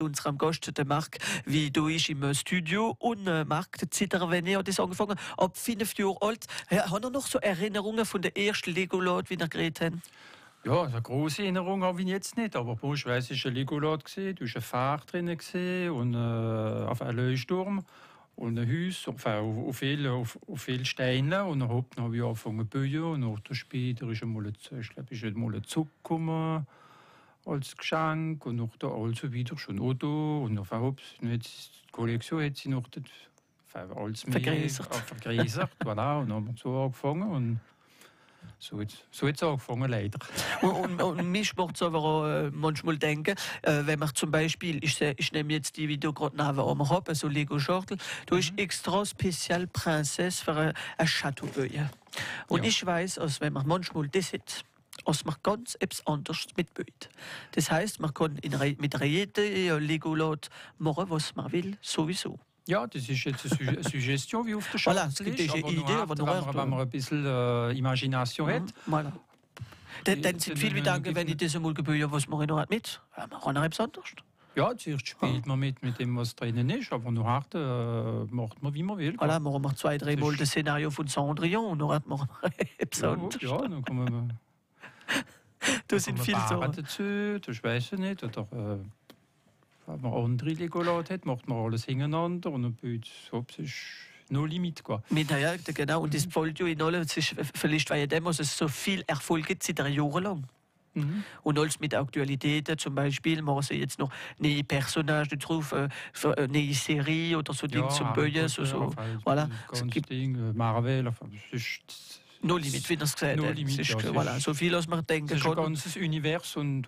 unserem Gast, der Marc, wie du ist im Studio. Und Marc, seit er hat das angefangen, ab 5 Jahre alt. Hat er noch so Erinnerungen von der ersten Legoland, wie er geredet hat? Ja, eine grosse Erinnerung habe ich jetzt nicht, aber ich weiss, es war ein Legoland, da war ein Fahrt drin und auf ein Leuchtturm und ein Haus, auf viele Steine. Und dann habe ich angefangen zu bauen und dann später ist einmal ein Zug gekommen als Geschenk und noch da also wieder schon Auto und dann die Kollektion hat sie noch alles mehr vergrößert. Voilà, und dann haben wir so angefangen und so hat es angefangen, leider. Und mich macht es aber auch manchmal denken, wenn man zum Beispiel, ich nehme jetzt die Video gerade neben habe, also Lego Schachtel, da ist extra speziell Prinzesse für ein Chateau bauen. Und ich weiß, als wenn man manchmal das hat, als man ganz etwas anderes mitbaut. Das heisst, man kann mit jedem Legoland machen, was man will, sowieso. Ja, das ist jetzt eine Suggestion, wie auf der Schachtel ist. Aber Idee, wenn man ein bisschen Imagination hat. Voilà. Dann sind viele Gedanken, wenn ich das einmal gebaut was mache ich noch mit? Ja, man kann noch etwas anderes. Ja, zuerst spielt man mit dem, was drinnen ist, aber nachher macht man, wie man will. Voilà, machen wir 2-3 Mal das Szenario von Cendrillon und dann machen wir etwas anderes. Ja, dann kann man... da sind viele Sachen dazu, das weiß ich nicht, oder... wenn man andere Legoland hat, macht man alles hintereinander und dann ist no Limit. Ja, genau, und das fällt ja in alle, vielleicht weil es so viel Erfolg gibt, seit Jahren lang. Und alles mit Aktualitäten, zum Beispiel, machen sie jetzt noch neue Personagen drauf, neue Serie oder so Dinge zum Bauen. So. Voilà. Marvel, no Limit, wie das gesagt hat. So viel, als man denken kann. Es ist ein ganzes Universum und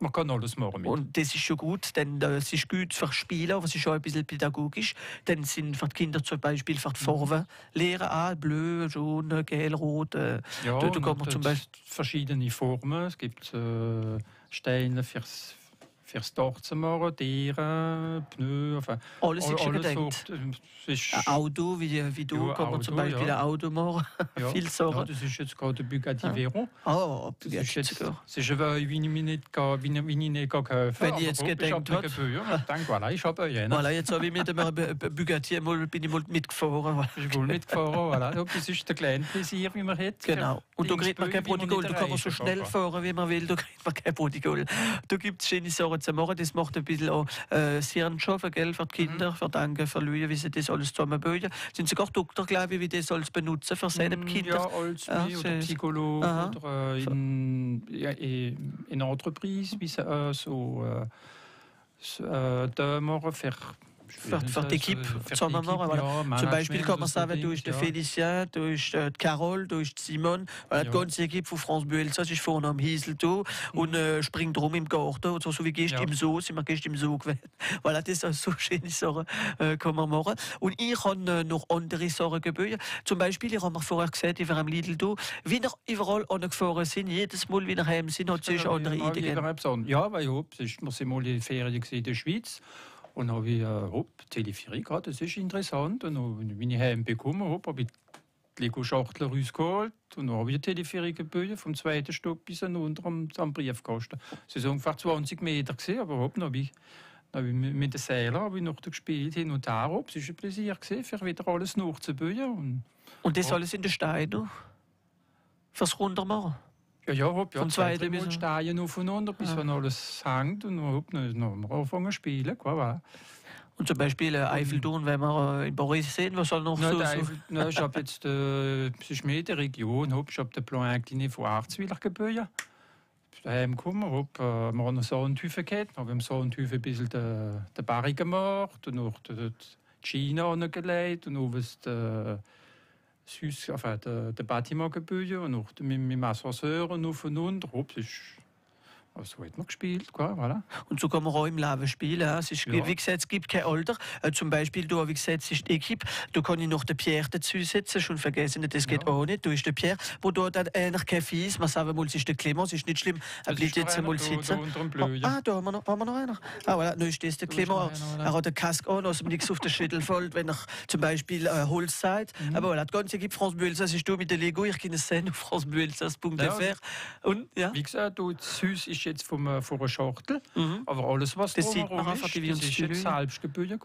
man kann alles machen mit. Und das ist schon gut, denn es ist gut für Spieler, aber es ist auch ein bisschen pädagogisch. Dann sind für die Kinder zum Beispiel für die Farben lehren, blau, jaune, gelb, rot. Ja, da kann man zum Beispiel verschiedene Formen. Es gibt Steine fürs Dach zu machen, Tiere, Pneu, alles ist schon gedacht. Ein Auto, wie du, ja, kann man zum Beispiel ein Auto machen. Ja. Viel Sachen. Ja, das ist jetzt gerade ein Bugatti Veyron. Bugatti sogar. Das ist ein, wie ich nicht kaufen. Wenn ich jetzt gedacht habe. Ich habe einen. Voilà, jetzt habe ich mit einem Bugatti bin ich mal mitgefahren. Ich bin mitgefahren, voilà. Das ist der kleine Plaisir, wie man hat. Genau. Und da kriegt man kein Protokoll. Da kann man so schnell fahren, wie man will. Da kriegt man kein Protokoll. Da gibt es schöne Sachen zu machen. Das macht ein bisschen auch das Hirn schaffen, gell, für die Kinder, für Danke, für Leute, wie sie das alles zusammenbauen. Sind sogar Doktor, glaube ich, wie das alles benutzen für seine Kinder. Ja, als oder Psychologe oder in Entreprise, wie sie da machen für die Equipe zusammen machen. Ja, zum Beispiel kann man sagen, du bist der Félicien, du bist die Carole, du bist Simon. Die ganze Equipe von France Bleu Elsass ist vorne am Hiesel und springt rum im Garten. Oder so wie gehst im Zoo, sind wir gestern im Zoo gewesen. Voilà, das sind so schöne Sachen, kann man machen. Und ich habe noch andere Sachen gebaut. Zum Beispiel, ich habe mir vorher gesagt, ich war am Lidl da, wie wir überall angefahren sind, jedes Mal, wie wir heim sind, hat es andere Ideen. Ja, weil wir sind mal in Ferien in der Schweiz. Und dann habe ich Teleferie gehabt, das ist interessant. Und dann bin ich heim bekommen, habe ich die Lego-Schachtel rausgeholt und dann habe ich eine Teleferie gebaut, vom 2. Stock bis unter am Briefkasten. Das war ungefähr 20 Meter, aber dann habe ich mit den Seilern noch gespielt, hin und her. Es war ein Plaisir, für wieder alles nachzubauen. Und das alles in den Steinen? Fürs Runtermachen? Ja, von 2 bis Steine aufeinander, bis wenn alles hängt und dann haben wir angefangen zu spielen. Und zum Beispiel Eiffelturm, wenn wir in Paris sehen, was soll noch so? Ich habe jetzt, es ist mehr die Region, ich habe den Plan incliné von Arzwiller gebaut. Daheim gekommen, wir haben einen Sandhüfen gehabt, wir haben im Sandhüfen ein bisschen den Barry gemacht und noch die Schiene angelegt und noch der Bâtiment gebaut und noch mit dem Ascenseur und auf und unter. So hat man gespielt, voilà. Und so kann man auch im Leben spielen. Es ist, wie gesagt, es gibt kein Alter. Zum Beispiel, du, wie gesagt, es ist die Equipe. Da kann ich noch den Pierre dazu setzen. Schon vergessen, das geht auch nicht. Du ist der Pierre, wo da dann einer kein Vieh ist. Man sagt mal, es ist der Clemens, es ist nicht schlimm. Er bleibt jetzt einmal sitzen. Da haben wir noch einer. Voilà, dann ist das der Clemens. Er hat den Kask an, also nichts auf den Schädel fällt, wenn er zum Beispiel Holz sagt. Aber voilà, die ganze Equipe France Bleu Elsass ist du mit der Lego. Ich kann es sehen auf francebleuelsass.fr. Und, ja. Wie gesagt, das Haus ist jetzt vor einer Schachtel. Aber alles, was das sieht man drumherum einfach, ist, wie das ist jetzt Stühle. Selbstgebühr.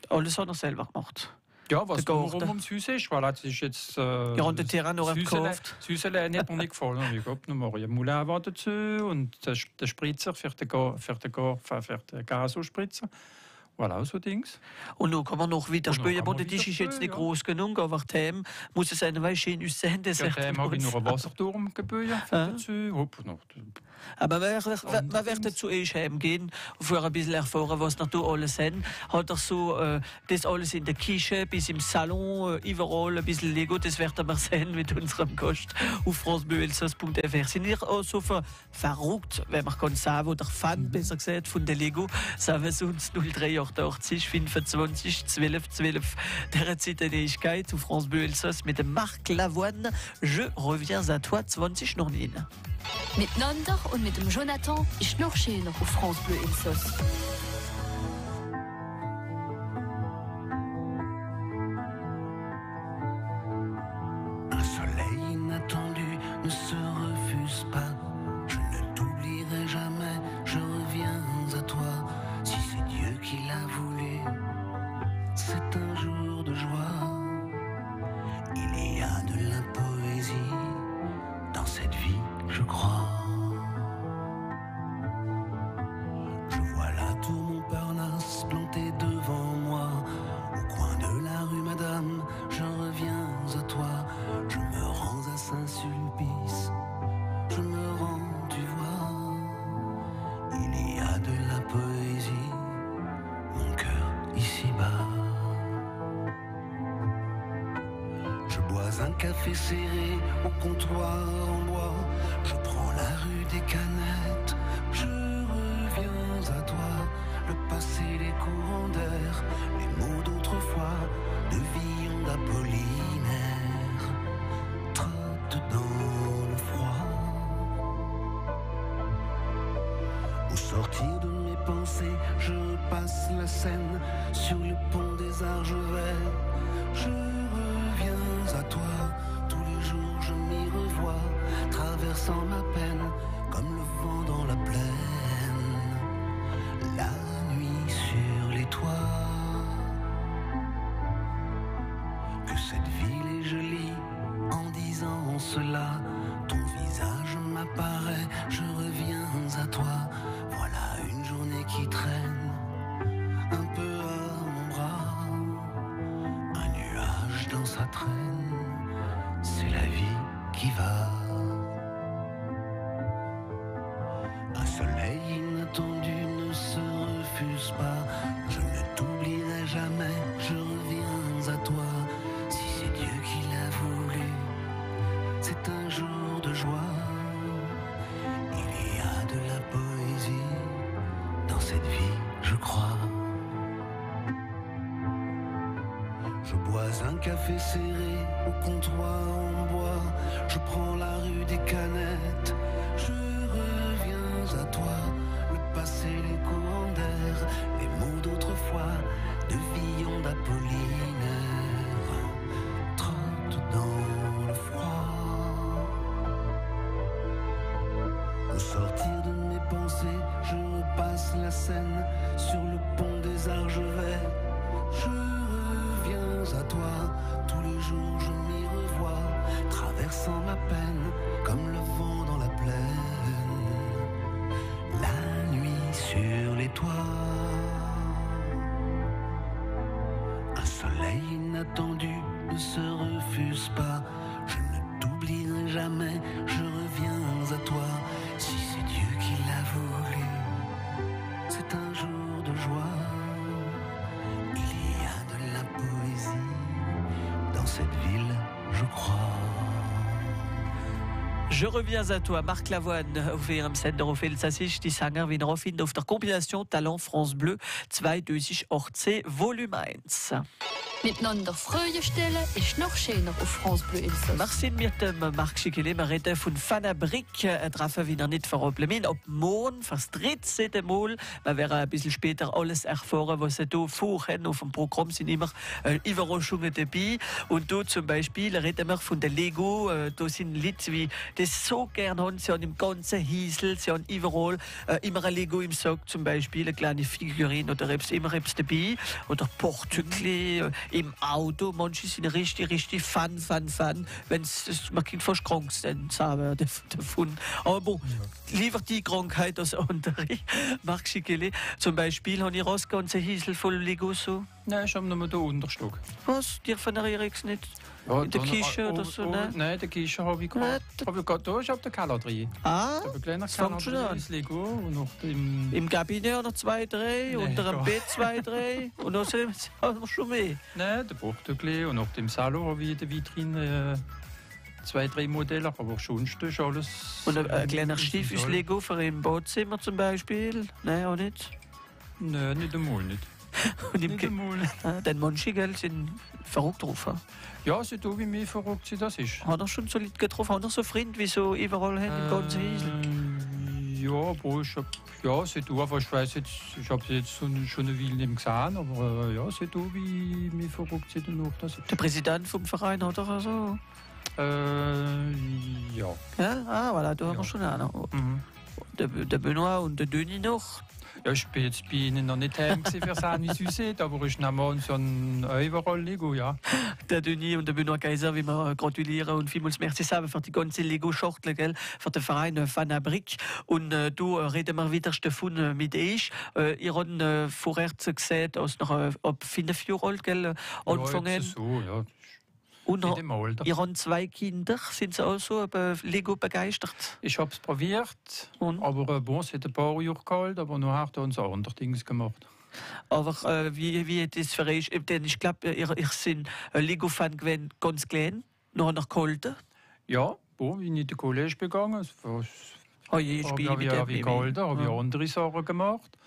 Alles hat er selber gemacht. Ja, was drumherum ums Haus ist, voilà, das ist jetzt... ja, und der Terrain noch gekauft. Das Häusle hat mir nicht gefallen. Ich glaube, noch mal ein Moulin war dazu und der Spritzer für den Gasospritzer. Voilà, so Dings. Und nun kann man noch wieder spielen, aber der Tisch ist jetzt nicht groß genug, aber Themen muss es eine Weile schön aussehen. Ja, Themen habe ich noch einen Wasserturm gebühren dazu. Aber man wird dazu heimgehen, für ein bisschen erfahren, was natürlich alles sind. Hat er so das alles in der Küche, bis im Salon, überall ein bisschen Lego, das werden wir sehen mit unserem Gast auf francebleuelsass.fr. Sind ihr auch so verrückt, wenn man kann sagen, oder Fan, besser gesagt, von der Lego, sagen sie uns 0388 25 12 12 der Zeitlichkeit auf France Bleu Elsass mit dem Marc Lavoine. Je reviens à toi 2009. Mit Nander und mit dem Jonathan ist noch schöner auf France Bleu Elsass. Un soleil inattendu ne se refuse pas. Je ne t'oublierai jamais, je reviens à toi. Si c'est Dieu qui l'a voulu, c'est un jour de joie. Il y a de la poésie dans cette vie, je crois. Je vois la tour Montparnasse plantée devant moi. Au coin de la rue Madame, je reviens à toi. Je me rends à Saint-Sulpice, je me rends, tu vois. Il y a de la poésie, mon cœur ici-bas. Je bois un café serré au comptoir en bois. Je prends la rue des Canettes, je reviens à toi. Le passé, les courants d'air, les mots d'autrefois, de Villon d'Apollinaire, trottent dans le froid. Au sortir de mes pensées, je passe la Seine sur le pont des Argevets. Je reviens à toi, tous les jours je m'y revois, traversant ma peine comme le vent dans la plaine. La nuit sur les toits, que cette ville est jolie en disant cela. Ton visage m'apparaît, je reviens à toi. Voilà une journée qui traîne un peu à mon bras. Un nuage dans sa traîne, c'est la vie qui va. Un soleil inattendu ne se refuse pas. Je ne t'oublierai jamais, je reviens à toi. Si c'est Dieu qui l'a voulu, c'est un jour de joie. Il y a de la poésie dans cette vie, je crois. Je bois un café serré au comptoir en bois. Je prends la rue des Canettes, je reviens à toi. Le passé, les courants d'air, les mots d'autrefois, de Villon d'Apollinaire, trottent dans le froid. Au sortir de mes pensées, je repasse la Seine sur le pont des Argevets. Je reviens à toi, tous les jours je m'y revois, traversant ma peine comme le vent dans la plaine. La nuit sur les toits, un soleil inattendu ne se refuse pas. Je ne t'oublierai jamais, je reviens à toi. Si c'est Dieu qui l'a voulu, c'est un jour de joie. Il y a de la poésie dans cette ville, je crois. Je reviens à toi, Marc Lavoine, auf ihrem Sender auf Elsassisch, die Sänger wie noch finden auf der Kompilation Talent France Bleu 2018 Volume 1. Miteinander Freude stellen ist noch schöner auf France Bleu Elsass. Wir sind mit dem Marc Schickele, wir reden von Fanabric, treffen wir nicht verroppeln. Ab morgen, fast 13. Mal, wir werden ein bisschen später alles erfahren, was sie hier vorhaben. Auf dem Programm sind immer Überraschungen dabei. Und hier zum Beispiel reden wir von der Lego. Da sind Leute, die das so gerne haben. Sie haben im ganzen Hiesel, sie haben überall immer ein Lego im Sack, zum Beispiel eine kleine Figurine oder immer etwas dabei. Oder Portügli im Auto. Manche sind richtig Fan. Man kann fast krank sein davon. Aber bon, lieber die Krankheit als andere. Marc Schickele, zum Beispiel, habe ich das ganze Hiesel voll Lego so? Nein, ich habe nur den Unterstock. Was? Dir verliere ich nicht? Ja, in der Küche oder so? Nein, die Küche habe ich gerade. Aber gerade da ist auf der Keller drin. Das fängt schon an. Lego und noch im Kabinett noch 2, 3, unter dem Bett 2, 3 und dann haben wir schon mehr. Nein, der Portugale und auf dem Salon habe ich in der Vitrine 2, 3 Modelle, aber sonst ist alles... Und ein kleiner Stiefel Lego für im Badzimmer zum Beispiel? Nein, auch nicht? Nein, nicht einmal nicht. Und den manche Geld sind verrückt drauf. Ja, so du wie mir verrückt sie das ist. Hat er schon so Leute getroffen? Hat er so Freunde, wie so überall hin im ganzen Hiesel? Ja, aber ich weiß jetzt, ich habe sie jetzt schon eine Weile nicht gesehen, aber ja, so du wie mir verrückt sie dann noch das ist. Der Präsident vom Verein hat er so? Ja. Ja, voilà, da haben wir schon einen. Der Benoit und der Denis noch. Ja, ich bin jetzt bei Ihnen noch nicht heim für seine Süße, aber ich nehme an, so ein überall Lego, ja. Der Denis und der Benoit Kaiser, wie wir gratulieren und vielmals merci sagen für die ganze Lego-Schachtel, für den Verein Fanabric. Und du reden wir wieder davon mit euch. Ihr habt vorher gesehen, als noch ab 5 Jahre alt, gell, angefangen. Ja, so, ja. Und ihr habt 2 Kinder, sind sie auch so Lego begeistert? Ich habe es probiert, aber es hat ein paar Jahre gehalten, aber nachher haben sie andere Dinge gemacht. Aber wie das für euch? Denn ich glaube, ihr seid Lego-Fan gewesen, ganz klein, noch gehalten? Ja, wie ich in der College begangen habe, habe ich gehalten, habe ich andere Sachen gemacht.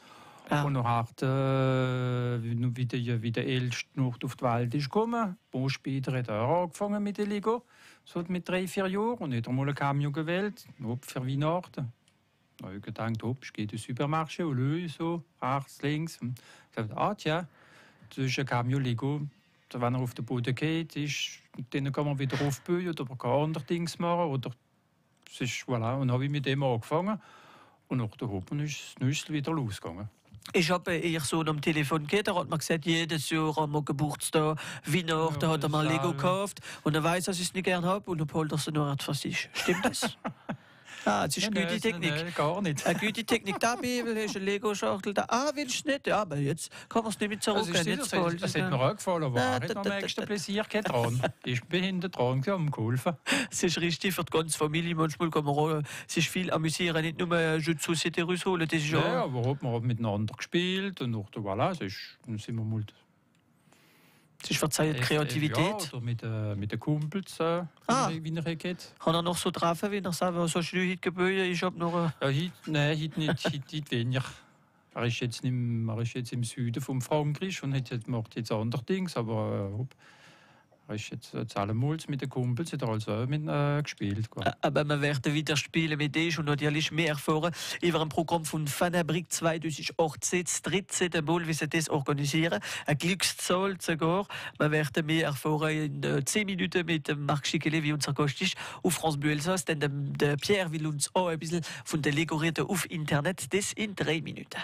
Ja. Und nachher, wie der Älteste noch auf die Welt ist gekommen, später hat er angefangen mit dem Lego, so mit 3, 4 Jahren, und hat er mal ein Cameo gewählt, für Weihnachten. Da habe ich gedacht, ich gehe in den Supermarkt und löse so, rechts, links. Und ich dachte, das ist ein Cameo Lego. Wenn er auf den Boden geht, dann kann man wieder aufbauen oder man kann andere Dinge machen. Oder, das ist, voilà. Und dann habe ich mit dem angefangen. Und nach der Hoppen ist es wieder losgegangen. Ich habe ihr Sohn am Telefon gehabt, da hat man gesagt, jedes Jahr am Geburtstag, Weihnachten, da hat er mal Lego gekauft. Und er weiß, dass ich es nicht gerne habe, und dann holt er es nur für sich. Stimmt das? Das ist eine gute Technik. Nein, gar nicht. Eine gute Technik. Da Bibel ist eine Lego-Schachtel. Da, willst du nicht? Ja, aber jetzt kann man es nicht mehr zurückgehen. Das hat mir auch gefallen, aber er hat am nächsten Pläsier dran. Ich bin hinten dran geholfen. Es ist richtig für die ganze Familie. Manchmal kann man auch sich viel amüsieren. Nicht nur Jeux de Société holen. Das ist ja, aber man hat miteinander gespielt. Und nach der voilà, dann sind wir mal... Das ist verzeiht Kreativität. Ja, oder mit den Kumpels, wie er geht. Kann er noch so treffen, wie er sagt, was hast du heute gebühren? Ich habe noch... Ja, heute nicht, heute weniger. Er ist jetzt im Süden von Frankreich und macht jetzt andere Dinge, aber er ist jetzt allemal mit den Kumpels, hat er also gespielt. Aber wir werden wieder spielen mit dir und natürlich mehr erfahren über ein Programm von Fanabric 2018, das 13. Mal, wie sie das organisieren. Eine Glückszahl sogar. Wir werden mehr erfahren in 10 Minuten mit Marc Schickele, wie unser Gast ist, auf France Bleu Elsass. Denn der Pierre will uns auch ein bisschen von der Lego reden auf Internet. Das in 3 Minuten.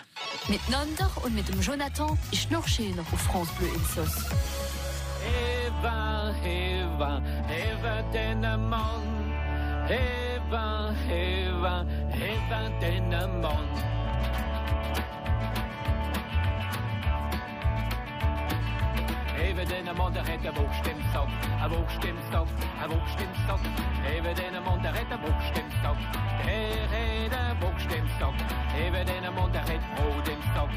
Miteinander und mit dem Jonathan ist noch schöner auf France Bleu Elsass. Eva denna Mann. Eva denna Mann. Eva denna Mann, der hat ein Wuchstimmstock. Eva denna Mann, der hat ein Wuchstimmstock. Der hat ein Wuchstimmstock. Eva denna Mann, der hat Brot im Stock.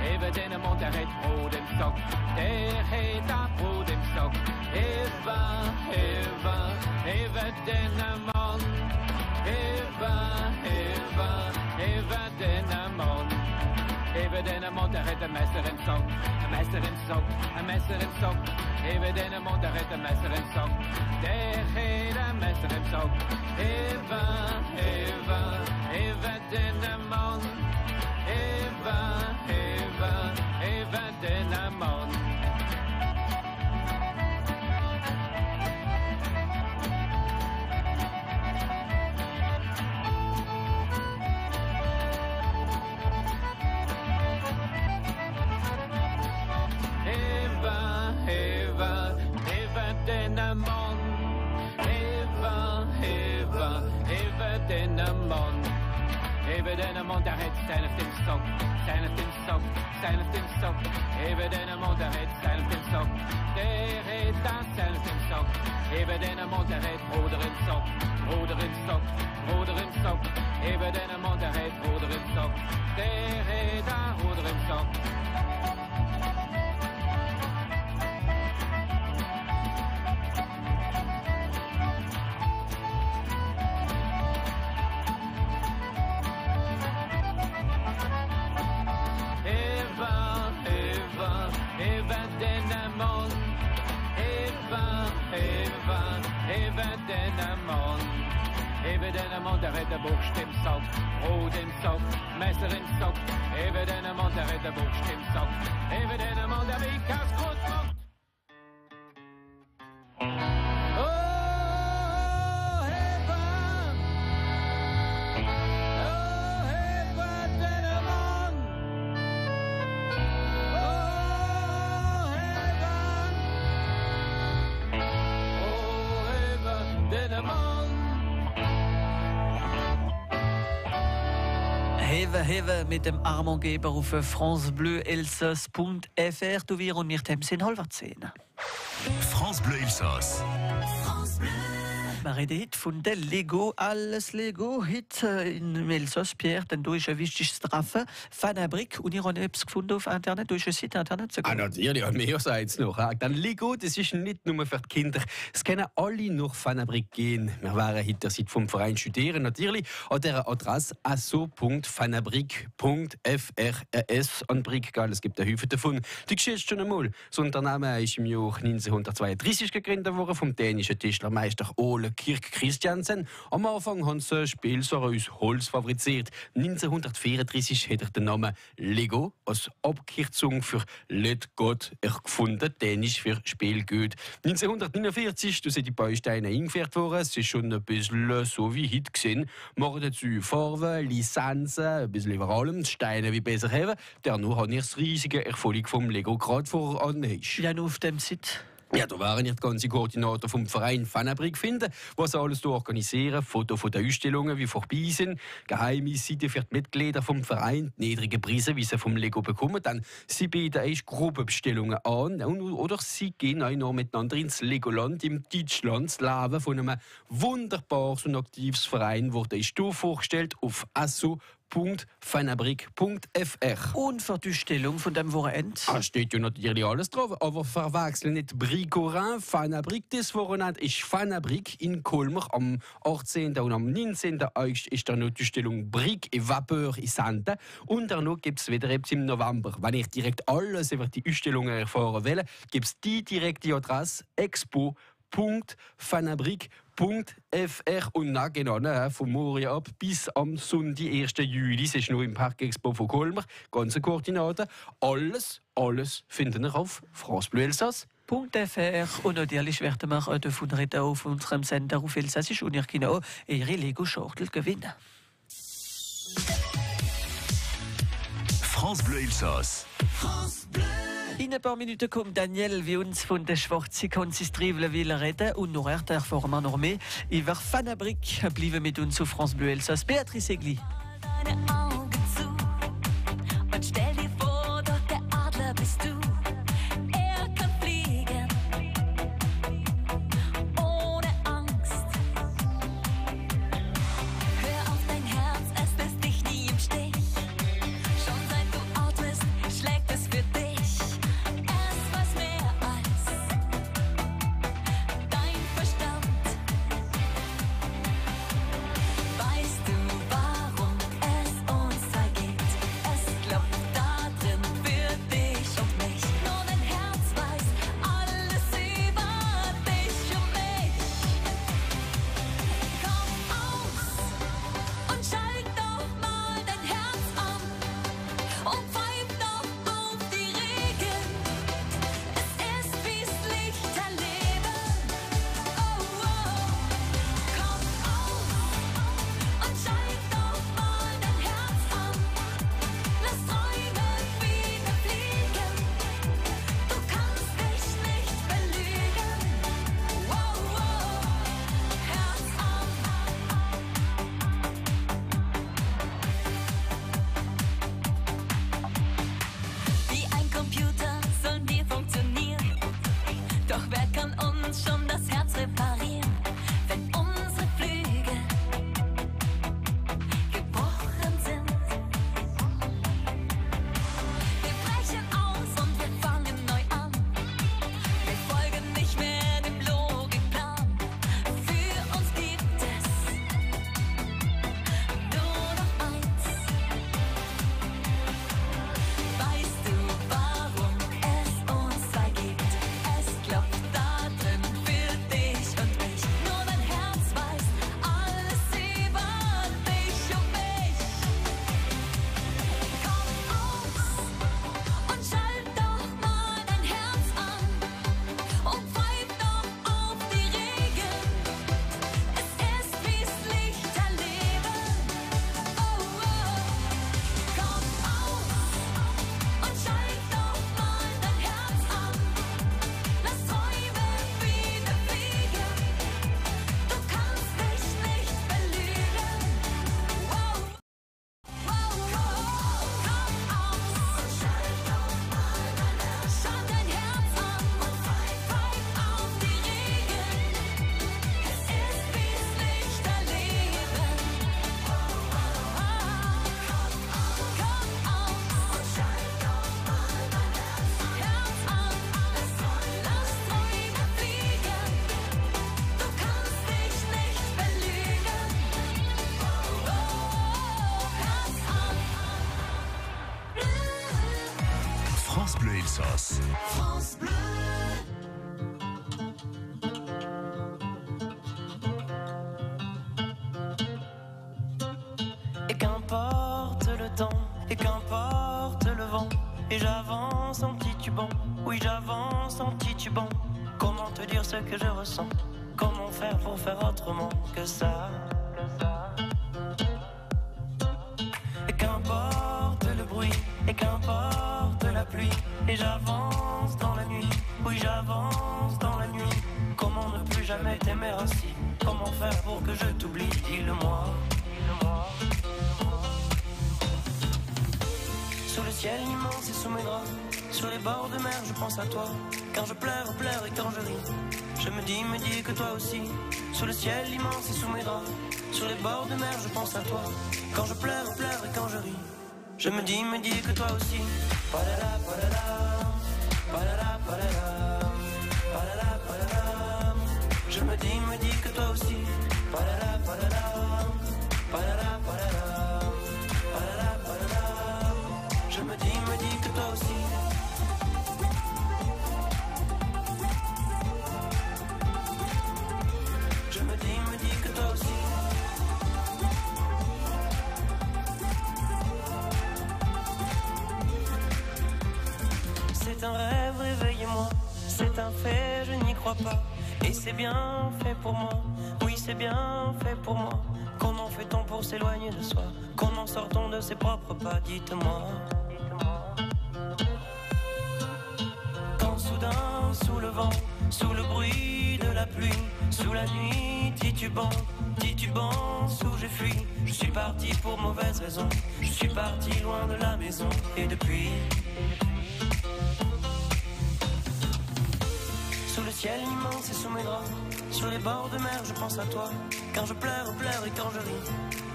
Eva denna Mann, der hat Brot im Stock. Der hat ein Brot im Stock. Eva denna Mann. Eva denna Mann. even in een mond, daar heeft een messer in zak. Een messer in zak, een messer in zak. Even in een mond, daar heeft een messer in zak. Daar heeft een messer in zak. Even, even, even in een mond. Even, even, even in een mond. Even in een mond, daar heet stijlend in stok. Stijlend in stok, stijlend in stok. Even in een mond, daar heet stijlend in stok. Daar heet daar stijlend in stok. Even in een mond, daar heet broeder in stok. Broeder in stok, broeder in stok. Even in een mond, daar heet broeder in stok. Daar heet daar broeder in stok. Even in een mond, daar heet de boogst in stok. Brood in stok, messer in stok. Even in een mond, daar heet de boogst in stok. Even in een mond, daar heet kaas goed stok. Hewe mit dem Armonggeber auf francebleuelsass.fr. Du wir und mir Temsin halber 10. France Bleu Elsass. Wir reden heute von der Lego, alles Lego. Heute in Elsass, Pierre, denn du hast ein wichtiges Treffen. Fanabrik, und ihr habt etwas gefunden auf Internet, du hast ein Site Internet sogar. Natürlich, mehr als noch. Dann Lego, das ist nicht nur für die Kinder. Es können alle nach Fanabrik gehen. Wir waren heute seit vom Verein studieren, natürlich. An der Adresse asso.fanabrik.frs an Brick. Es gibt eine Hüfe davon. Die Geschichte schon einmal. Das Unternehmen ist im Jahr 1932 gegründet worden vom dänischen Tischlermeister Ole Kirk Christiansen. Am Anfang haben sie Spielsachen aus Holz fabriziert. 1934 hat er den Namen Lego als Abkürzung für Let Gott erfunden, dänisch für Spielgut. 1949 sind die Bausteine eingeführt worden. Es ist schon ein bisschen so wie heute gesehen. Machen dazu Farben, Lizenzen, ein bisschen über allem, Steine wie besser haben. Danach haben wir das riesige Erfolg vom Lego gerade voran. Ja, nur auf dem Site. Ja, da waren ja die ganzen Koordinator vom Verein Fanabrik finden, was alles da organisieren, Fotos von den Ausstellungen, wie vorbei sind, geheime Seite für die Mitglieder vom Verein, niedrige Preise, wie sie vom Lego bekommen, dann sie bieten erst Gruppenbestellungen an oder sie gehen auch noch miteinander ins Legoland im Deutschland. Das Leben von einem wunderbares und aktives Verein wurde ist hier vorgestellt auf asso.fanabrik.fr. Und für die Stellung von dem Wochenende? Da steht ja natürlich alles drauf, aber verwechseln nicht Bricorin, Fanabrik. Das Wochenende ist Fanabrik in Colmar. Am 18. und am 19. August ist da noch die Stellung Brick et Vapeur in Sante. Und dann gibt es wieder im November. Wenn ich direkt alles über die Ausstellungen erfahren will, gibt es die direkte Adresse expo.fanabrik.fr. Und dann genau, von morgen ab bis am Sonntag, 1. Juli, das ist nur im Park Expo von Colmar, ganze Koordinaten. Alles finden wir auf francebleuelsass.fr. Und natürlich werden wir davon reden auf unserem Sender auf Elsassisch und ihr könnt auch ihre Lego-Schachtel gewinnen. France Bleu Elsass. In ein paar Minuten kommt Daniel, wie uns von der schwarzen Konsistrivle will reden. Und noch erfahren wir noch mehr über Fanabrik. Bleiben mit uns auf France Bleu Elsass. Beatrice Egli. Deine Augen zu und stell dir vor, doch der Adler bist du. Er kann fliegen ohne Angst. Hör auf dein Herz, es lässt dich nie im Stich. Schon seit du atmest, schlägt es für dich. Es weiß mehr als dein Verstand. Weißt du, warum es uns ergeht? Es klopft da France Bleu Elsass. France Bleu. Et qu'importe le temps, et qu'importe le vent, et j'avance en titubant, oui j'avance en titubant. Comment te dire ce que je ressens? Comment faire pour faire autrement que ça? Et qu'importe le bruit, et qu'importe la pluie, et j'avance dans la nuit, oui j'avance dans la nuit. Comment ne plus jamais t'aimer ainsi? Comment faire pour que je t'oublie? Dis-le-moi. Sous le ciel immense et sous mes draps, sur les bords de mer je pense à toi. Quand je pleure et quand je ris, je me dis que toi aussi. Sous le ciel immense et sous mes draps, sur les bords de mer je pense à toi. Quand je pleure et quand je ris, je me dis que toi aussi. Palala, palala, palala, palala, palala, palala. Je me dis que toi aussi. Palala, palala, palala, palala, palala, palala. Je me dis que toi aussi. Je me dis que toi aussi. C'est un rêve, réveillez-moi. C'est un fait, je n'y crois pas. Et c'est bien fait pour moi. Oui, c'est bien fait pour moi. Comment fait-on pour s'éloigner de soi? Comment sort-on de ses propres pas? Dites-moi. Quand soudain, sous le vent, sous le bruit de la pluie, sous la nuit, titubant, sous j'ai fui. Je suis parti pour mauvaise raison. Je suis parti loin de la maison. Et depuis, sous le ciel immense et sous mes draps, sur les bords de mer je pense à toi. Quand je pleure et quand je ris,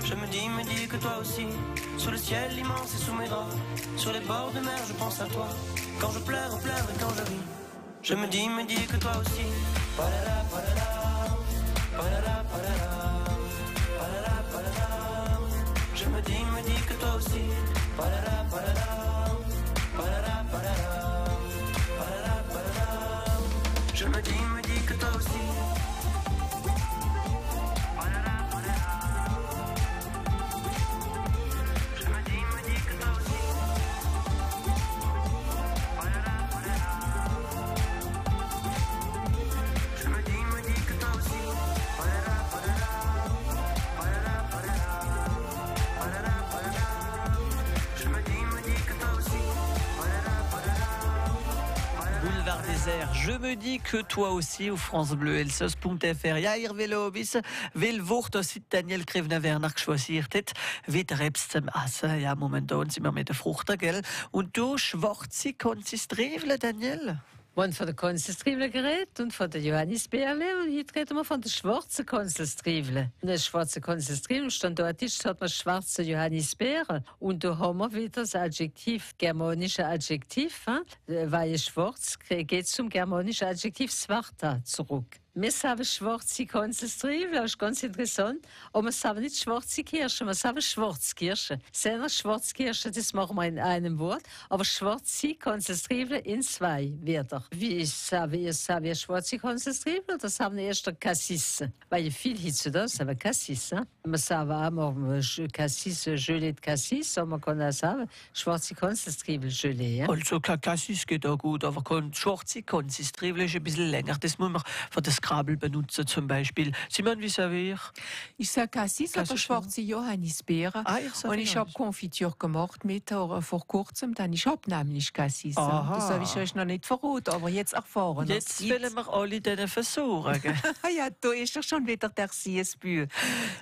je me dis que toi aussi. Sous le ciel immense et sous mes draps, sur les bords de mer je pense à toi. Quand je pleure et quand je ris, je me dis que toi aussi. Palala, palala, palala, palala, palala, palala. Je me dis que toi aussi. Palala, palala, palala, palala, palala, palala. Je me dis que toi aussi. Je me dis que toi aussi au France Bleu Elsass.fr. Ja, hier willen we wissen, wil woord als Daniel Krevner nach choisirtet, wird Rebstem Asse. Ja, momentan sind wir mit der Frucht, gell? Und du, schwarze Konsistrivle, Daniel? Und von der Konzelstrivle geredet und von der Johannisbeerle und hier reden wir von der schwarzen Konzelstrivle. Eine schwarze Konzelstrivle stand dort, hat man schwarze Johannisbeere und da haben wir wieder das Adjektiv, germanische Adjektiv, weil schwarz geht zum germanischen Adjektiv svarta zurück. Wir sagen schwarze Konzelstrivle, das ist ganz interessant. Aber wir sagen nicht schwarze Kirsche, wir sagen Schwarzkirsche. Seine Schwarzkirsche, das machen wir in einem Wort, aber schwarze Konzelstrivle in zwei Wörtern. Wie sagen wir schwarze Konzelstrivle, das haben wir erst der Cassis. Weil viel hieß das, aber Cassis. Wir sagen auch Cassis, Gelee de Cassis, aber man kann auch sagen schwarze Konzelstrivle, Gelee. Ja? Also Cassis geht auch gut, aber schwarze Konzelstrivle ist ein bisschen länger. Das muss man für das Scrabble benutzen zum Beispiel. Simon, wie savez Ich sage Cassis, aber schwarze Johannisbeere. Und ich habe Konfitur gemacht mit vor kurzem, dann ich habe nämlich Cassis. Das habe ich euch noch nicht verraten, aber jetzt erfahren. Jetzt wollen wir alle denen versuchen. Ja, da ist doch schon wieder der Siesbühl.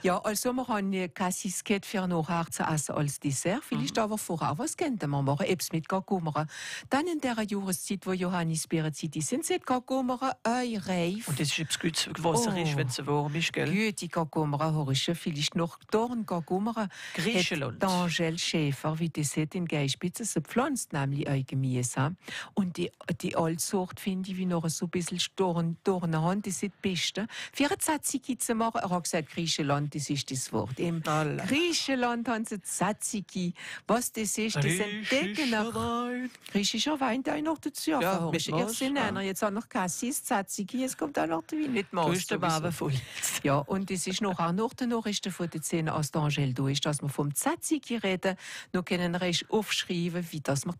Ja, also wir haben Cassis geht für nachher zu essen als Dessert. Vielleicht aber vorher, was könnten wir machen? Etwas mit Gagummere. Dann in der Jahreszeit, wo Johannisbeerenzeit ist, sind Gagummere, Reif. Und das ist etwas Gutes, Wasser ist, wenn es warm ist, gell? Gut, ich gehe gummern, horch, vielleicht noch Dorn gummern. Griechenland. Angel Schäfer, wie das hat in Geispitze, sie pflanzt nämlich ein Gemüse. Und die Altsorte finde ich, wie noch so ein bisschen Dornen haben, das sind die besten. Für eine Tzatziki zu machen, er hat gesagt, Griechenland, das ist das Wort. Im Griechenland haben sie Tzatziki. Was das ist, das entdecken nach griechischer Wein, da noch dazu. Ja, ich sehe jetzt auch noch Cassis, Tzatziki, jetzt kommt auch noch der Wein mit Maß. Du hast den Waben voll. Ja, und das ist noch der Nachrichten von den 10 aus der Angel durch, dass wir vom Tzatziki reden, noch können wir aufschreiben, wie das wir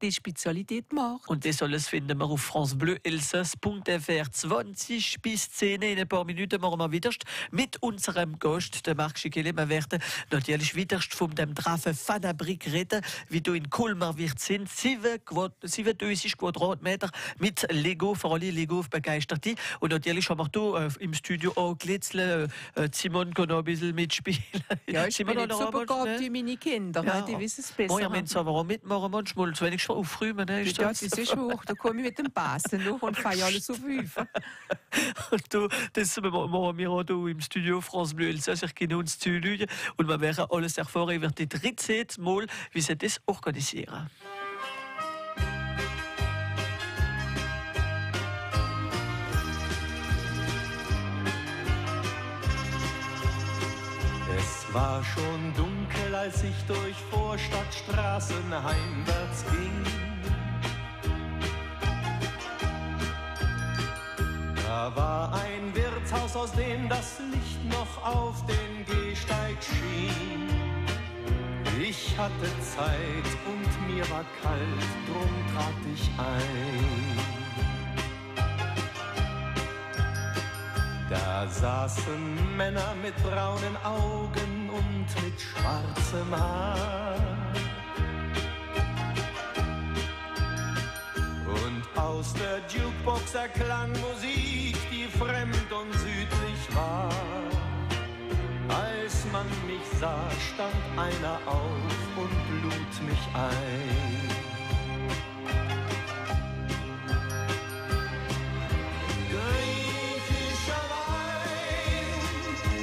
die Spezialität machen. Und das alles finden wir auf francebleuelsass.fr 20 bis 10. In ein paar Minuten machen wir wieder mit unserem Gast, der Marc Schickele. Wir werden natürlich wieder von dem Drachen Fanabrique reden, wie du in Colmar wird sind. 37 Quadratmeter mit Lego, vor allem Lego begeistert. Und natürlich haben wir hier im Studio auch Glitzle. Simon kann noch ein bisschen mitspielen. Ja, ich bin nicht so begabt wie meine Kinder, ja. Die wissen es besser. Ja, wir müssen aber auch mitmachen, manchmal, wenigstens aufräumen. Ne? Ja, das ist hoch, da komme ich mit dem Basen noch und feiere alles auf Hüfe. Und das machen wir auch hier im Studio France Bleu Elsass. Ich kenne uns zu Leute und wir werden alles erfahren über die 13. Mal, wie sie das organisieren. Es war schon dunkel, als ich durch Vorstadtstraßen heimwärts ging. Da war ein Wirtshaus, aus dem das Licht noch auf den Gehsteig schien. Ich hatte Zeit und mir war kalt, drum trat ich ein. Da saßen Männer mit braunen Augen und mit schwarzem Haar. Und aus der Jukebox erklang Musik, die fremd und südlich war. Als man mich sah, stand einer auf und lud mich ein.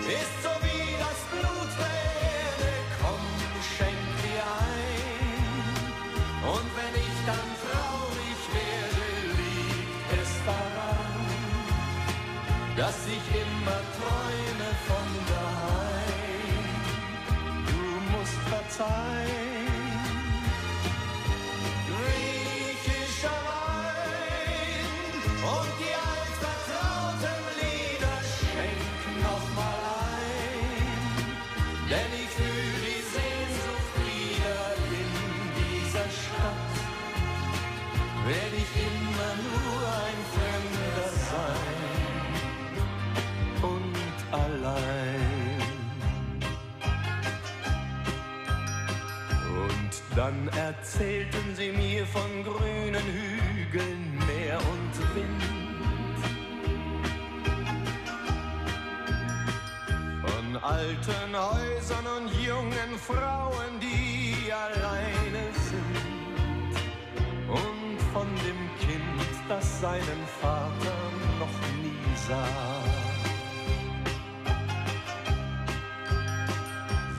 Ist so wie das Blut der Erde, komm, schenk dir ein. Und wenn ich dann traurig werde, liegt es daran, dass ich immer träume von daheim. Du musst verzeihen. Griechischer Wein und die altvertrauten Lieder schenk nochmal. Denn ich fühl die Sehnsucht wieder in dieser Stadt. Werd ich immer nur ein Fremder sein und allein. Und dann erzählten sie mir von grünen Hügeln, Meer und Wind. Alten Häusern und jungen Frauen, die alleine sind. Und von dem Kind, das seinen Vater noch nie sah.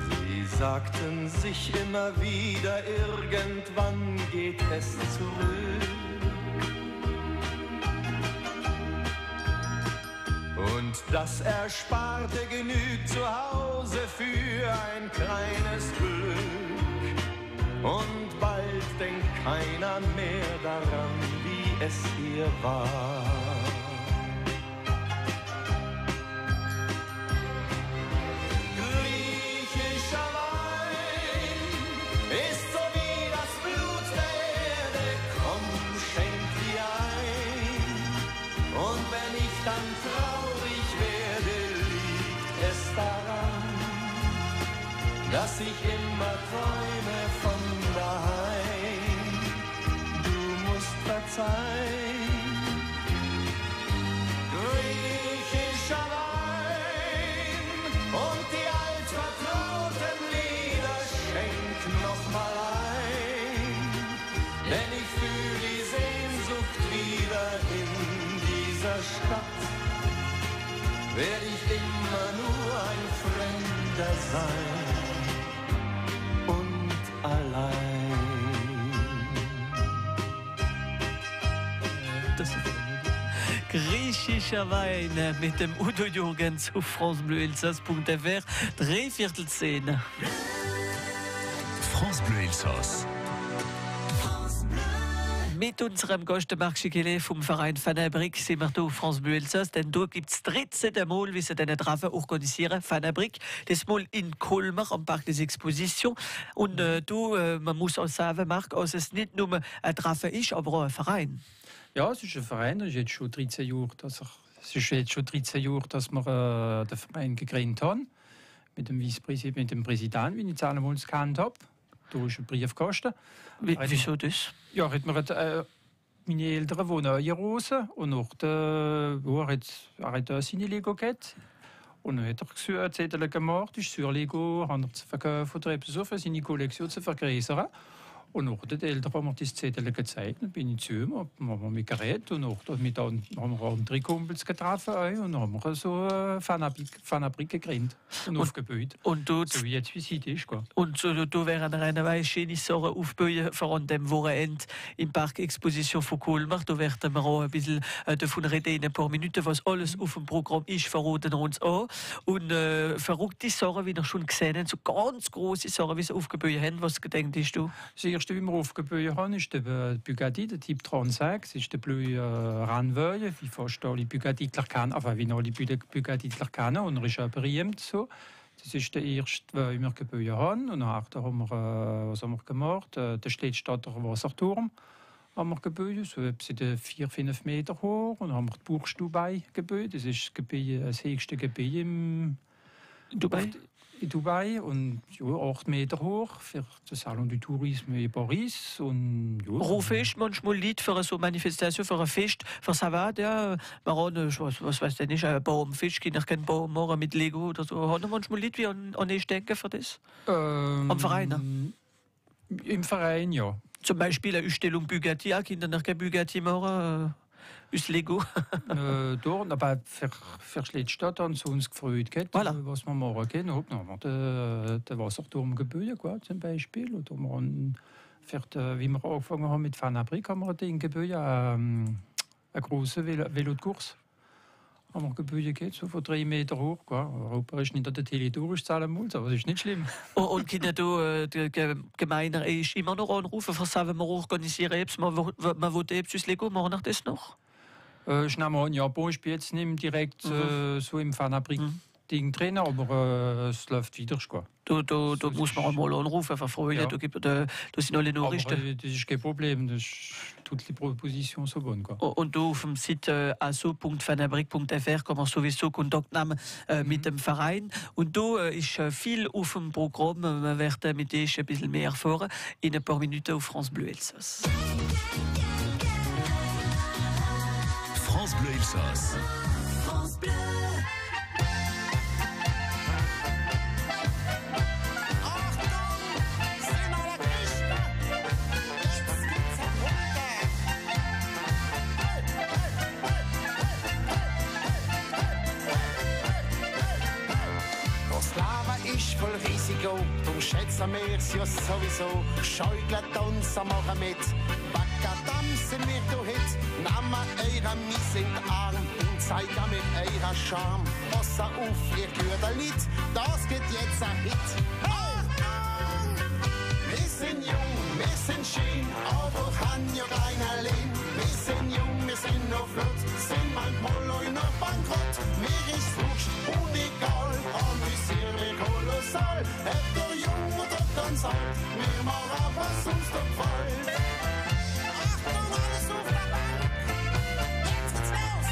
Sie sagten sich immer wieder, irgendwann geht es zurück. Und das Ersparte genügt zu Hause für ein kleines Glück. Und bald denkt keiner mehr daran, wie es hier war. Griechischer Wein ist so wie das Blut der Erde, komm, schenk dir ein. Und wenn ich dann traurig werde, liegt es daran, dass ich immer träume von daheim. Du musst verzeihen. dieser Stadt werde ich immer nur ein Fremder sein und allein. Das griechischer Wein mit dem Udo Jürgens auf francebleuelsass.fr, 3/4. France Bleu Elsass. Mit unserem Gast Marc Schikele vom Verein Fanabrique sind wir hier auf France Bleu Elsass, denn da gibt es 13. Mal, wie sie diesen Treffen organisieren, Fanabrique. Das Mal in Colmar am Parc des Expositions. Und man muss auch sagen, Marc, dass es nicht nur ein Treffen ist, aber auch ein Verein. Ja, es ist ein Verein. Es ist jetzt schon 13 Jahre, dass wir den Verein gegründet haben. Mit dem Vizepräsidenten, mit dem Präsidenten, wie ich es einmal gekannt habe. Da ist ein Briefkasten. Wieso das? Ja, meine Eltern wohnen in Rosen und er hat seine Lego gehabt. Und dann hat er ein Zettel gemacht, ist sur Lego, hat er zu verkaufen oder so für seine Kollektion zu vergrößern. Und dann haben die Eltern haben mir das Zettel gezeigt, dann bin ich zu ihm, haben wir mich geredet und dann haben wir andere Kumpels getroffen und dann haben wir so eine Fanabrique gegründet und aufgebaut. Und du, so wie jetzt wie sie ist. Und so, du während einer Weile schöne Sachen aufbauen, vor allem dem Wochenende im Parc Exposition von Colmar. Da werden wir auch ein bisschen davon reden in ein paar Minuten, was alles auf dem Programm ist, verraten wir uns an. Und verrückte Sachen, wie wir schon gesehen haben, so ganz grosse Sachen, wie sie aufgebaut haben. Was gedenkst du? Das erste, wie wir aufgebaut haben, ist der Bugatti, der Typ 36. Das ist der blaue Rennwagen, wie fast alle Bugatti kennen, enfin wie alle Bugatti kennen. Und er ist auch berühmt. So. Das ist der erste, den wir gebaut haben. Und nachher haben wir, was haben wir gemacht? Der Städtstadter Wasserturm haben wir gebaut, so etwa 4-5 Meter hoch. Und dann haben wir die Burgstube gebaut. Das ist das höchste Gebiet in Dubai und ja, 8 Meter hoch für den Salon du Tourisme in Paris. Und ja, Rufest manchmal Lied für so eine Manifestation, für ein Fest, für Savat, ja, was weiß ich nicht, ein Baumfest, Kinder können Baum machen mit Lego oder so. Haben manchmal Lied, wie an ich denke für das? Am Verein? Ne? Im Verein, ja. Zum Beispiel eine Ausstellung Bugatti, Kinder nach kein Bugatti machen. Aus Lego? Dort, aber für Schlittstadt haben sie uns gefreut, voilà. Was wir machen können. Dann haben wir den Wasserturm gebaut, zum Beispiel. Oder wie wir angefangen haben mit Fanabrique, haben wir den gebaut, einen großen Velokurs. Haben wir gebaut, so von 3 Meter hoch. Europa ist nicht an der Teletour, aber das ist nicht schlimm. Und können du die Gemeinde ist immer noch anrufen, für wir organisieren, man will etwas Lego machen, nach das noch? Ich nehme an, ja, ich bin jetzt nicht direkt so im Fanabrique-Ding drin, aber es läuft wieder. Da muss man einmal anrufen, verfreuen, ja. Da sind alle Nachrichten. Das ist kein Problem, das tut die Proposition so gut. Und du auf dem Site asso.fanabrique.fr kann man sowieso Kontakt nehmen mit dem Verein. Und da ist viel auf dem Programm, wir werden mit dir ein bisschen mehr erfahren, in ein paar Minuten auf France Bleu Elsass. France Bleu Elsass. France Bleu. Ist voll Risiko, darum schätzen wir es ja sowieso. Schäugle tanzen machen mit, Backadam sind wir da hit. Nehmt eure Mies in den Arm und zeigt mit eurer Charme. Pass auf, ihr gehört ein Lied, das geht jetzt ein Hit. Achtung! Wir sind jung, wir sind schön, aber haben ja keiner Lehn. Wir sind jung, wir sind noch flott, sind manchmal auch noch bankrott. Mir ist wurscht und egal, amüsieren wir kolossal. Ob der jung oder ganz alt, wir machen was uns da gefällt. Achtung, alles auf der Bank, jetzt geht's los.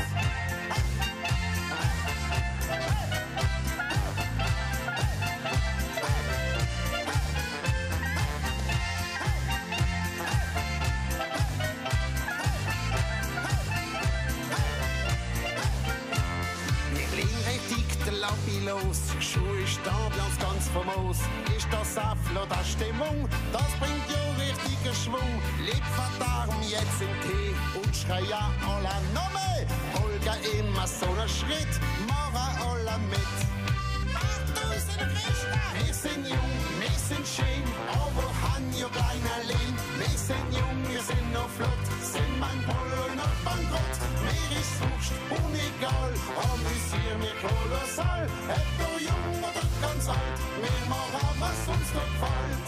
Los. Schuhe ist da, Ambiance ganz famos. Ist das Apfel oder Stimmung? Das bringt ja richtigen Schwung. Leg Verdarm jetzt im Tee und schrei ja alle noch mehr. geht immer so ein Schritt, machen alle mit. Wir sind jung, wir sind schön, aber haben ja kleiner Lehn. Wir sind jung, wir sind noch flott, sind mein Polo noch bankrott. Mir ist wurscht, unegal, amüsier mich kolossal. Ob du jung oder ganz alt, wir machen, was uns noch gefällt.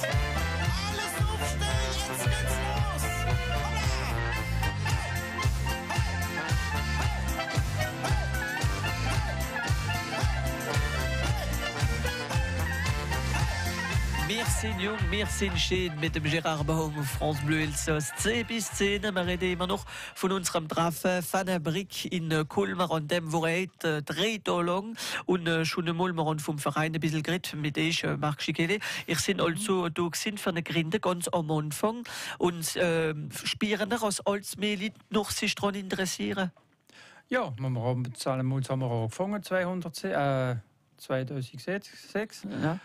Alles aufstehen, jetzt geht's los. Wir sind jung, wir sind schön mit dem Gérard Baum auf France Bleu Elsass. 10 bis 10. Wir reden immer noch von unserem Treffen Fanebrick in Colmar, an dem wir heute 3 Tage lang und schon einmal wir haben vom Verein ein bisschen geredet mit euch, Marc Schikele. Ich sind also da gewesen für eine Gründe ganz am Anfang und spielen als Altsmeli noch sich daran interessieren? Ja, wir haben angefangen 2006. Ja.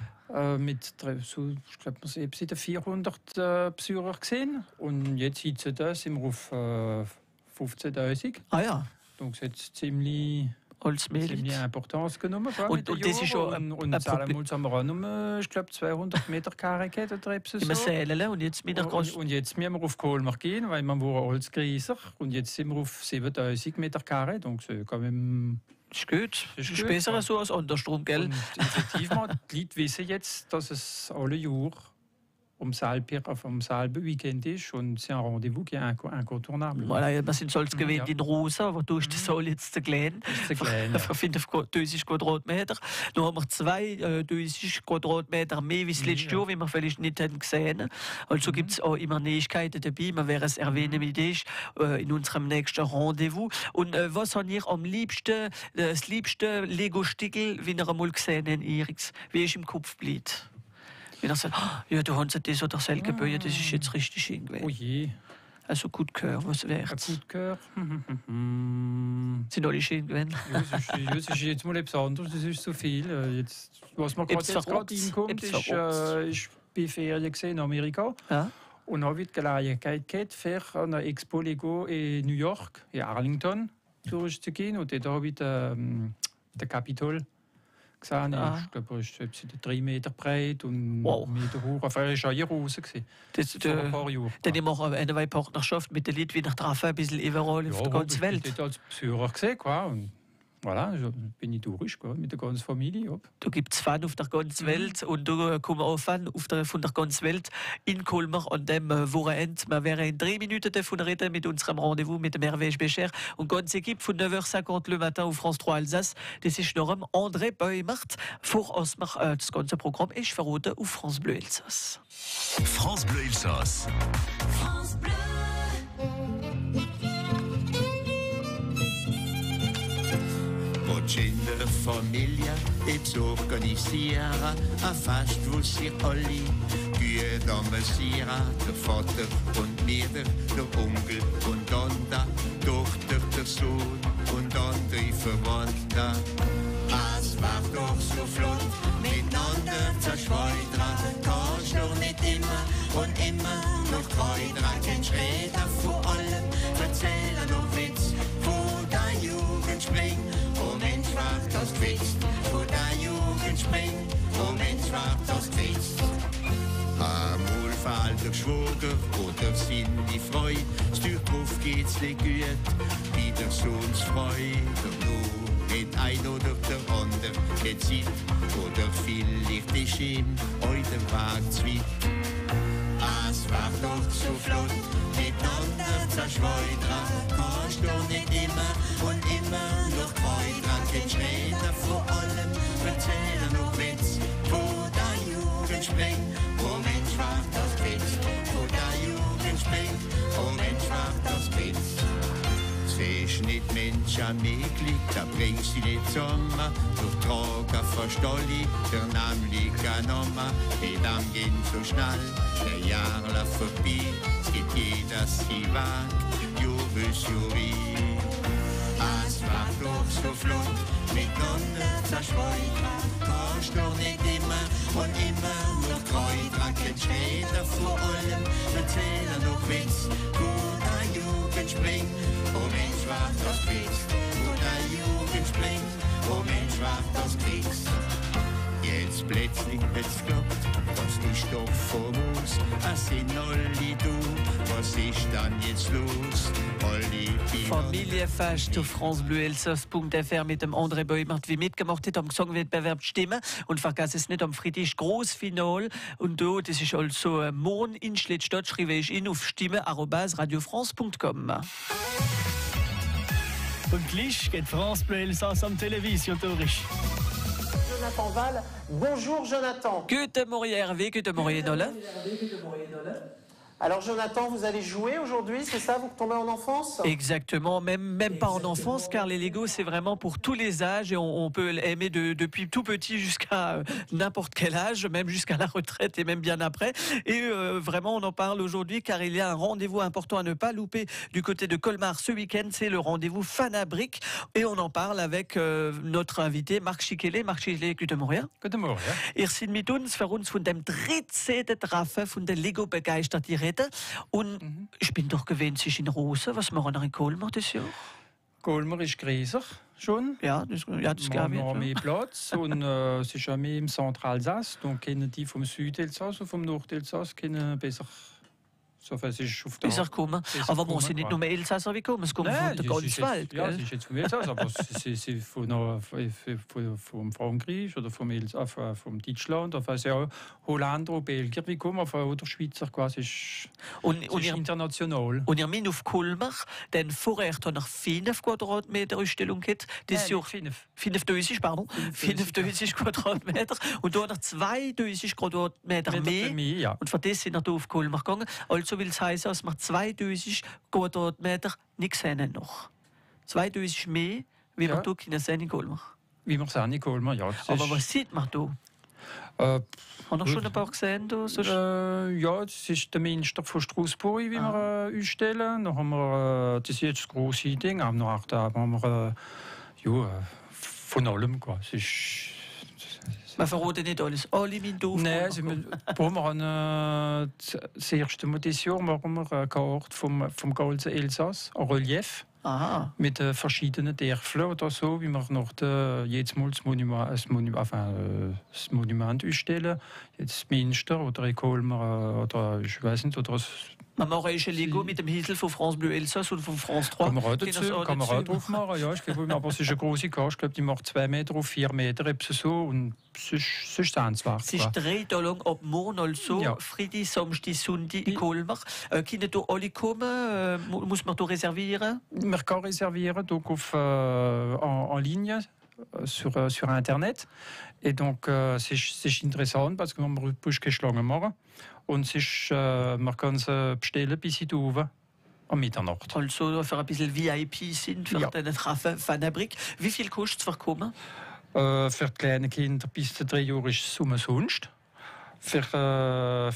Mit so, ich glaube, wir sind 400 Besucher gesehen und jetzt sind wir auf 15.000. Ah ja. Donc c'est ziemlich Importanz genommen. Und das ist schon und Salomon haben wir auch nur, ich glaube, 200 Meter Karre oder so. Immer Säle und jetzt mit der und jetzt müssen wir auf Colmar gehen, weil wir waren als Grieser und jetzt sind wir auf 7000 Meter Karre. Donc c'est quand même. Ist gut. Ist besser so als andersrum, gell? Und effektiv, die Leute wissen jetzt, dass es alle Jahre am selben Weekend ist und c'est un rendez-vous qui est incontournable. Voilà, wir sind so als gewähnt in Rosa, aber du hast das Saal jetzt zu klein. Für 50 Quadratmeter. Dann haben wir 2 Quadratmeter mehr wie das letzte Jahr, wie wir vielleicht nicht haben gesehen. Also gibt es auch immer Neuigkeiten dabei. Wir werden es erwähnen mit euch in unserem nächsten Rendezvous. Und was habt ihr am liebsten, das liebste Lego-Stickel, wie ihr einmal gesehen habt, Eriks? Wie ist im Kopf geblieben? Wenn er sagt, ja, du hast das oder das gebaut, das ist jetzt richtig schön gewesen. Oh je. Also gut gehört, was wär's? Gut gehört. Sind alle schön gewesen? Ja, das ist jetzt mal etwas anderes, das ist so viel. Jetzt, was mir gerade reinkommt, ist, ich bin Ferien in Amerika. Ja. Und habe die Gelegenheit gehabt, für eine Expo Lego in New York, in Arlington, durchzugehen. Und dort habe ich den Capitol gesehen. Ich glaube, es ist 3 Meter breit und Meter hoch. Auf er ist auch hier raus. Das vor ein paar Jahren. Dann haben wir eine Partnerschaft mit den Leuten, wie ich treffe, ein bisschen überall auf der ganzen Welt. Ich habe als Besucher gesehen. Und voilà, bin ich durch mit der ganzen Familie. Ja. Da gibt es Fans auf der ganzen Welt und da kommen auch Fans von der ganzen Welt in Colmar an dem Wochenende. Wir werden in 3 Minuten davon reden mit unserem Rendezvous mit dem Hervé Becher und die ganze Equipe von 9h50 le matin auf France 3 Alsace. Das ist noch André Beumert, vor uns das ganze Programm ist verraten auf France Bleu Elsass. France Bleu Elsass. France Bleu. In der Familie jetzt organisieren ein Fest, wo sich alle gut amüsieren. Der Vater und mir, der Onkel und dann der Tochter, der Sohn und andere Verwandte. Es war doch so flott, miteinander zu schweudern. Kannst doch nicht immer und immer noch kreudern. Kennst reden von allem, erzählen noch Witz, wo der Jugend springt. Oh Mensch, war das gewitzt, wo der Jugend springt. Oh Mensch, war das gewitzt. Einmal fällt der Schwager oder seine Freude. Stürzt drauf geht's nicht gut, wie der Sohnsfreude. Nur nicht ein oder der andere, nicht Zeit. Oder vielleicht ist ihm heute Weg zu weit. Es war doch so flott, miteinander zerschleudern. Kannst doch nicht immer und immer noch kreudern. Kennst reden vor allem, erzählen noch Witz, wo der Jugend springt. Oh Mensch, war das Witz, wo der Jugend springt. Oh Mensch, war das Witz. Siehst nicht Mensch an mir liegt, da bringst du nicht zusammen. Durch Trager verstolli, der Name liegt an Nummer. Die Damen gehen so schnell, der Jahre laufen vorbei. Es gibt jeder sie wagt, Juris Juri. Es war doch so flott, miteinander zerschleudern. Kannst doch nicht immer und immer noch kreudern. Kennst reden vor allem, erzählen noch Witz, wo der Jugend springt. Oh Mensch, war das Witz, wo der spring, oh Mensch, war das Kriegs. Jetzt plötzlich wird's geklappt, was ist doch famos? Es sind alle du, was ist dann jetzt los? Familiefest auf francebleuelsass.fr mit dem André Beumert, wie mitgemacht hat am Gesangwettbewerb Stimmen. Und vergass es nicht, am Freitag Großfinal. Und da, das ist also morgen in Schlittstadt, schreibe ich ihn auf stimme@radiofrance.com. Und gleich geht France Bleu Elsass am Television durch. Jonathan Val. Bonjour Jonathan. Guten Morgen Hervé, guten Morgen Nolle. Alors Jonathan, vous allez jouer aujourd'hui, c'est ça, vous tombez en enfance? Exactement, même pas en enfance, car les Lego c'est vraiment pour tous les âges et on peut l'aimer depuis tout petit jusqu'à n'importe quel âge, même jusqu'à la retraite et même bien après. Et vraiment on en parle aujourd'hui car il y a un rendez-vous important à ne pas louper du côté de Colmar ce week-end, c'est le rendez-vous Fanabric et on en parle avec notre invité Marc Schickele. Marc Schickele, guten Morgen. Guten Morgen. Ihr seid mit uns für uns von dem 13. Treffen von der Lego begeisterte Räte. Und ich bin doch gewöhnt, sich in Rosen. Was machen wir in Colmar das Jahr? Colmar ist größer schon. Ja, das glaube ich. Wir haben mehr Platz und es ist auch mehr im Zentralsass. Donc kennen die vom Südelsass und vom Nordelsass können besser. So viel ist auf der besser kommen. Aber man sind nicht nur Elsasser wie kommen, es kommt von der ganzen Welt. Ja, es ist jetzt vom Elsass, aber es ist vom Frankreich oder vom Deutschland, also es auch Holländer und Belgier wie kommen, oder Schweizer quasi. Und international. Und ihr meint auf Colmar, denn vorher hat noch 5 Quadratmeter Ausstellung gehabt. Das Jahr 35 Quadratmeter. Und da noch 32 Quadratmeter mehr. Ja. Und für das sind wir hier auf Colmar gegangen. Also will es heißen, dass wir 32 Quadratmeter nicht sehen noch. 32 mehr, wie wir hier sehen in Colmar. Wie wir sehen in Colmar, ja. Aber was sieht man hier? Haben wir schon ein paar gesehen? Ja, das ist der Münster von Straßburg, wie wir ausstellen. Dann haben wir das ist jetzt das große Ding. Am Nacht haben wir von allem. Man verratet nicht alles. Alle mit doof. Nein, wir haben das erste Mal dieses Jahr machen wir eine Karte vom ganzen Elsass, ein Relief. Aha. Mit verschiedenen Dörfern oder so, wie wir noch jetzt mal das Monument ausstellen. Jetzt Münster oder Colmar oder ich weiß nicht, oder man macht ein Lego mit dem Hiesel von France Bleu Elsass und von France 3. Kann man auch drauf machen, ja. Aber es ist eine große Karte, ich glaube, die macht 2 Meter auf 4 Meter, so. Und es ist sehenswert. Es ist 3 Tage lang ab morgen also, ja. Freitag, Samstag, Sonntag in Colmar. Können da alle kommen? Muss man da reservieren? Man kann reservieren donc en ligne. Sur Internet. Et donc, c'est interessant, parce que man muss keine Schlange machen. Und man kann es bestellen bis in die Uwe am Mitternacht. Also für ein bisschen VIP sind für den Treffen Fanabric. Wie viel kostet es für kommen? Für die kleinen Kinder bis zu 3 Jahren ist es umsonst. Für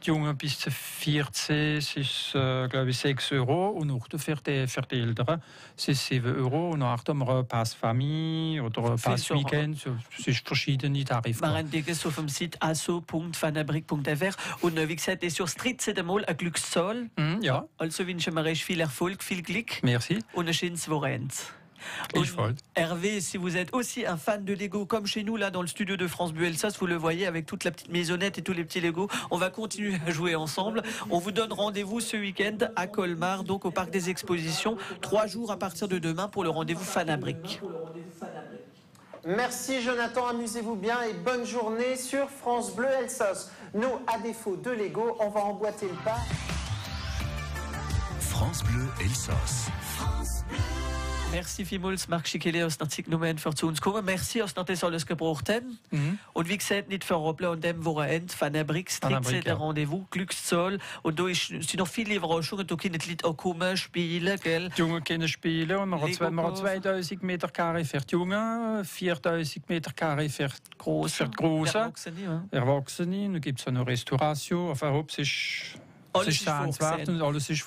die Jungen bis zu 14 ist es, glaube ich, 6 €. Und auch für die Älteren ist es 7 €. Und auch haben wir Pass Famille oder Pass Weekend. Es sind verschiedene Tarife. Wir haben das auf dem Site asso.fanabric.fr. Und wie gesagt, das ist das 13. Mal ein Glückszahl. Ja. Also wünschen wir euch viel Erfolg, viel Glück. Merci. Und ein schönes Wochenende. Hervé, si vous êtes aussi un fan de Lego comme chez nous là dans le studio de France Bleu Elsass, vous le voyez avec toute la petite maisonnette et tous les petits Lego, on va continuer à jouer ensemble. On vous donne rendez-vous ce week-end à Colmar, donc au Parc des Expositions, 3 jours à partir de demain pour le rendez-vous Fanabric. Merci Jonathan, amusez-vous bien et bonne journée sur France Bleu Elsass. Nous, à défaut de Lego, on va emboîter le pas. France Bleu Elsass. Merci vielmals, Marc Schickele, aus der Zeit für zu uns kommen. Merci, dass ihr das alles gebraucht habt. Und wie gesagt, nicht verroppeln an dem Wochenende, Fanabric, 13. Rendezvous, Glückszahl. Und da sind noch viele Überraschungen, da können die Leute auch kommen, spielen, gell? Die Jungen können spielen und wir haben 2000 Meter Carré für die Jungen, 4000 Meter Carré für die Großen. Erwachsene. Dann gibt es eine Restauration. Enfin, es ist sehenswert und alles ist